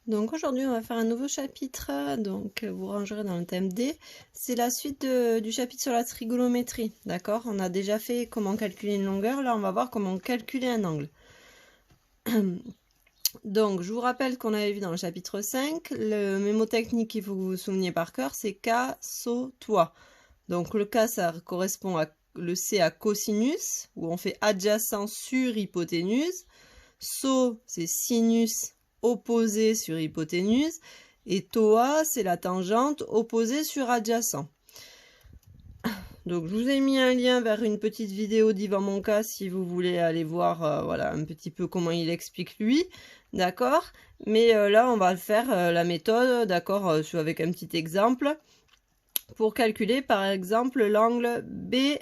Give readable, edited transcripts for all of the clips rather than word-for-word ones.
Donc aujourd'hui, on va faire un nouveau chapitre, donc vous rangerez dans le thème D. C'est la suite du chapitre sur la trigonométrie, d'accord? On a déjà fait comment calculer une longueur, là on va voir comment calculer un angle. Donc je vous rappelle qu'on avait vu dans le chapitre 5, le mémotechnique qu'il faut que vous vous souveniez par cœur, c'est K-SO-toi. Donc le K, ça correspond à le C à cosinus, où on fait adjacent sur hypoténuse. SO, c'est sinus opposé sur hypoténuse. Et TOA, c'est la tangente opposée sur adjacent. Donc, je vous ai mis un lien vers une petite vidéo d'Yvan Monca si vous voulez aller voir voilà, un petit peu comment il explique lui. D'accord? Mais là, on va le faire la méthode, d'accord, avec un petit exemple. Pour calculer, par exemple, l'angle BAC.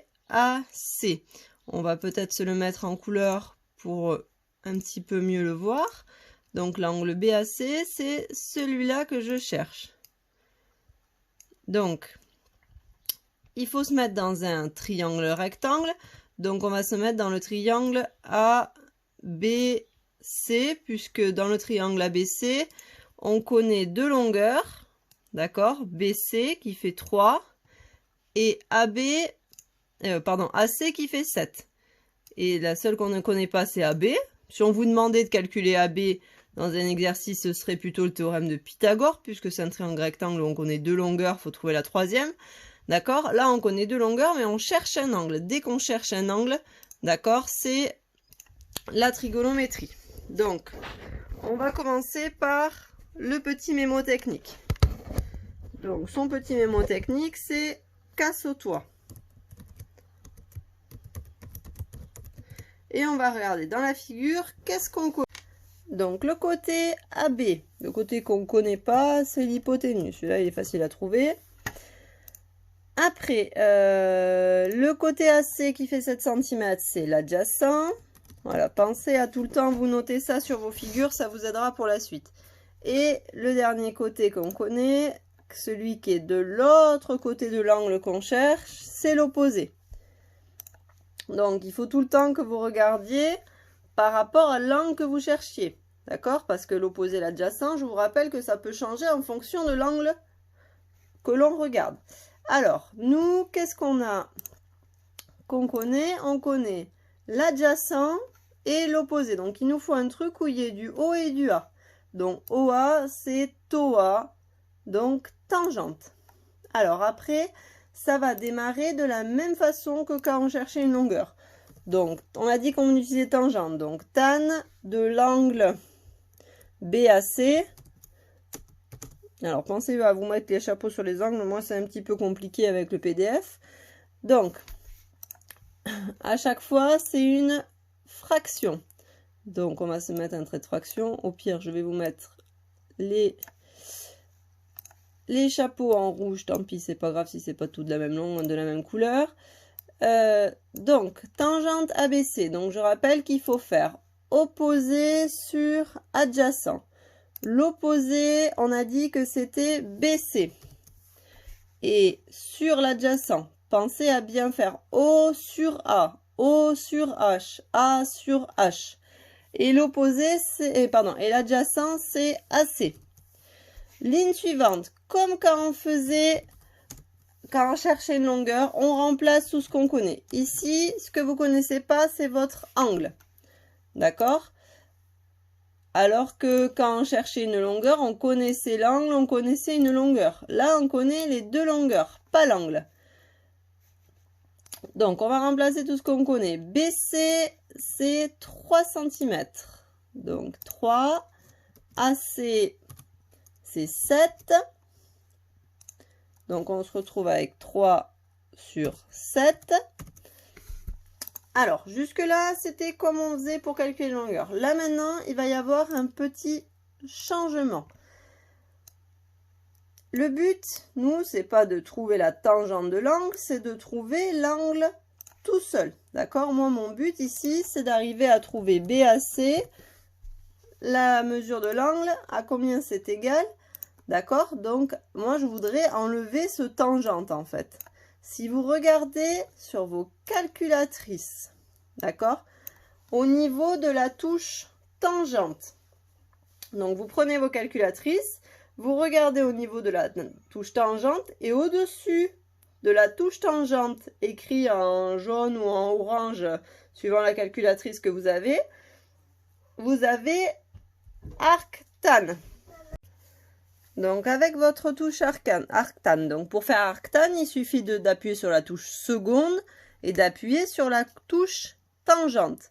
On va peut-être se le mettre en couleur pour un petit peu mieux le voir. Donc l'angle BAC, c'est celui-là que je cherche. Donc, il faut se mettre dans un triangle rectangle. Donc on va se mettre dans le triangle ABC, puisque dans le triangle ABC, on connaît deux longueurs. D'accord? BC qui fait 3 et AC qui fait 7. Et la seule qu'on ne connaît pas, c'est AB. Si on vous demandait de calculer AB dans un exercice, ce serait plutôt le théorème de Pythagore, puisque c'est un triangle rectangle où on connaît deux longueurs, il faut trouver la troisième. D'accord? Là, on connaît deux longueurs, mais on cherche un angle. Dès qu'on cherche un angle, d'accord, c'est la trigonométrie. Donc, on va commencer par le petit mémotechnique. Donc, son petit mémotechnique, c'est casse-toi. Et on va regarder dans la figure, qu'est-ce qu'on connaît. Donc, le côté AB, le côté qu'on ne connaît pas, c'est l'hypoténuse. Celui-là, il est facile à trouver. Après, le côté AC qui fait 7 cm, c'est l'adjacent. Voilà, pensez à tout le temps, vous notez ça sur vos figures, ça vous aidera pour la suite. Et le dernier côté qu'on connaît, celui qui est de l'autre côté de l'angle qu'on cherche, c'est l'opposé. Donc, il faut tout le temps que vous regardiez par rapport à l'angle que vous cherchiez. D'accord? Parce que l'opposé et l'adjacent, je vous rappelle que ça peut changer en fonction de l'angle que l'on regarde. Alors, nous, qu'est-ce qu'on a qu'on connaît? On connaît l'adjacent et l'opposé. Donc, il nous faut un truc où il y ait du O et du A. Donc, OA, c'est TOA, donc tangente. Alors, après, ça va démarrer de la même façon que quand on cherchait une longueur. Donc, on a dit qu'on utilisait tangente. Donc, tan de l'angle BAC. Alors, pensez à vous mettre les chapeaux sur les angles. Moi, c'est un petit peu compliqué avec le PDF. Donc, à chaque fois, c'est une fraction. Donc, on va se mettre un trait de fraction. Au pire, je vais vous mettre les chapeaux en rouge. Tant pis, c'est pas grave si c'est pas tout de la même longueur, de la même couleur. Donc, tangente ABC. Donc, je rappelle qu'il faut faire opposé sur adjacent. L'opposé, on a dit que c'était BC. Et sur l'adjacent, pensez à bien faire O sur A, O sur H, A sur H. Et l'opposé, c'est, pardon, et l'adjacent, c'est AC. Ligne suivante, comme quand on faisait, quand on cherchait une longueur, on remplace tout ce qu'on connaît. Ici, ce que vous ne connaissez pas, c'est votre angle. D'accord? Alors que quand on cherchait une longueur, on connaissait l'angle, on connaissait une longueur. Là, on connaît les deux longueurs, pas l'angle. Donc, on va remplacer tout ce qu'on connaît. BC, c'est 3 cm. Donc, 3. AC, c'est 7. Donc, on se retrouve avec 3 sur 7. Alors, jusque-là, c'était comme on faisait pour calculer la longueur. Là, maintenant, il va y avoir un petit changement. Le but, nous, c'est pas de trouver la tangente de l'angle, c'est de trouver l'angle tout seul. D'accord? Moi, mon but ici, c'est d'arriver à trouver BAC, la mesure de l'angle, à combien c'est égal. D'accord? Donc, moi, je voudrais enlever ce tangente, en fait. Si vous regardez sur vos calculatrices, d'accord? Au niveau de la touche tangente, Donc vous prenez vos calculatrices, vous regardez au niveau de la touche tangente et au-dessus de la touche tangente, écrit en jaune ou en orange, suivant la calculatrice que vous avez arctan. Donc avec votre touche arctan, donc pour faire arctan, il suffit d'appuyer sur la touche seconde et d'appuyer sur la touche tangente.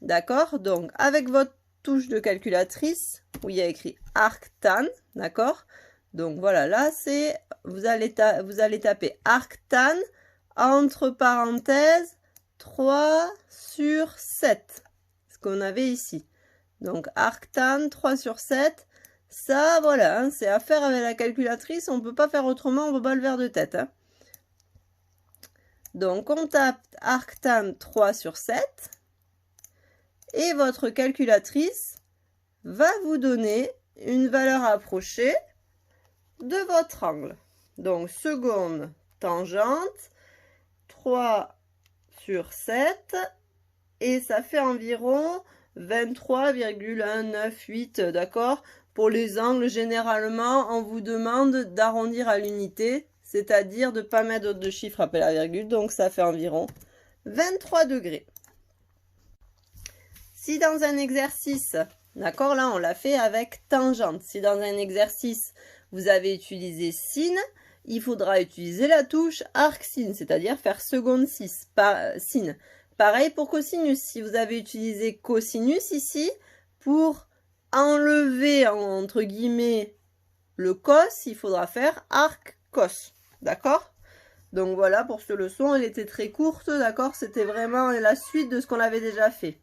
D'accord? Donc avec votre touche de calculatrice, où il y a écrit arctan, d'accord? Donc voilà, là c'est, vous allez taper arctan, entre parenthèses, 3/7, ce qu'on avait ici. Donc arctan, 3/7, ça voilà, hein, c'est à faire avec la calculatrice, on ne peut pas faire autrement, on ne peut pas le faire de tête. Hein. Donc on tape arctan 3/7 et votre calculatrice va vous donner une valeur approchée de votre angle. Donc seconde tangente, 3/7 et ça fait environ 23,198, d'accord? Pour les angles, généralement, on vous demande d'arrondir à l'unité, c'est-à-dire de ne pas mettre de chiffre après la virgule, donc ça fait environ 23 degrés. Si dans un exercice, d'accord, là on l'a fait avec tangente, si dans un exercice vous avez utilisé sin, il faudra utiliser la touche arc-sin, c'est-à-dire faire seconde sin. Pareil pour cosinus, si vous avez utilisé cosinus ici, pour enlever entre guillemets le cos, il faudra faire arc-cos, d'accord? Donc voilà pour cette leçon, elle était très courte, d'accord? C'était vraiment la suite de ce qu'on avait déjà fait.